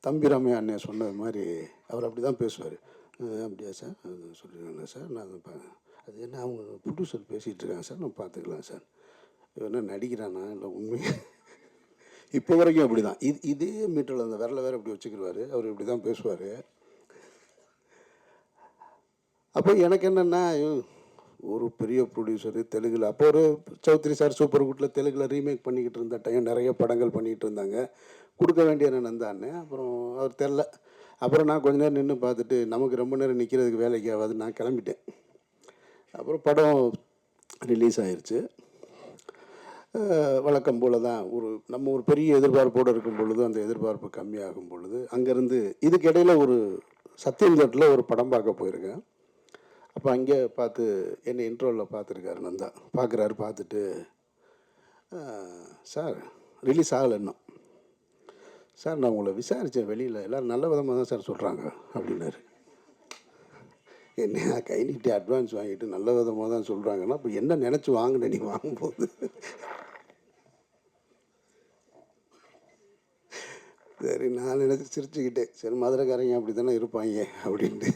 தம்பி ராமையா அண்ணன் சொன்னது மாதிரி அவர் அப்படி தான் பேசுவார். அப்படியா சார், சொல்லிடுங்களா சார், நான் அது என்ன அவங்க ப்ரொடியூசர் பேசிகிட்டு இருக்காங்க சார், நான் பார்த்துக்கலாம் சார். என்ன நடிக்கிறானா இல்லை உண்மையாக இப்போ வரைக்கும் அப்படி தான். இதே மீட்டரில் அந்த விரலை வேறு இப்படி வச்சுக்கிடுவார். அவர் இப்படி தான் பேசுவார். அப்போ எனக்கு என்னென்னா, ஒரு பெரிய ப்ரொடியூசரு தெலுங்கில், அப்போ ஒரு சௌத்ரி சார் சூப்பர் குட்டில் தெலுங்கில் ரீமேக் பண்ணிக்கிட்டு இருந்த டைம், நிறைய படங்கள் பண்ணிக்கிட்டு இருந்தாங்க. கொடுக்க வேண்டிய நான் தானே. அப்புறம் அவர் தெரில. அப்புறம் நான் கொஞ்ச நேரம் நின்று பார்த்துட்டு, நமக்கு ரொம்ப நேரம் நிற்கிறதுக்கு வேலைக்கு ஆகாது, நான் கிளம்பிட்டேன். அப்புறம் படம் ரிலீஸ் ஆயிடுச்சு. வழக்கம் போல் தான் நம்ம ஒரு பெரிய எதிர்பார்ப்போடு இருக்கும் பொழுது அந்த எதிர்பார்ப்பு கம்மியாகும் பொழுது அங்கேருந்து இதுக்கு இடையில் ஒரு சத்தியம் தேட்டரில் ஒரு படம் பார்க்க போயிருக்கேன். அப்போ அங்கே பார்த்து என்னை இன்ட்ரோவில் பார்த்துருக்காரு நந்தா. பார்க்குறாரு. பார்த்துட்டு, சார் ரிலீஸ் ஆகலை இன்னும். சார் நான் உங்களை விசாரித்தேன், வெளியில் எல்லோரும் நல்ல விதமாக தான் சார் சொல்கிறாங்க அப்படின்னாரு. என்ன கை நீட்டி அட்வான்ஸ் வாங்கிட்டு நல்ல விதமாக தான் சொல்கிறாங்கன்னா, இப்போ என்ன நினச்சி வாங்கினேன் நீ வாங்கும்போது? சரி, நான் நினச்சி சிரிச்சுக்கிட்டேன். சரி, மதுரைக்காரங்க அப்படி தானே இருப்பாங்க அப்படின்ட்டு.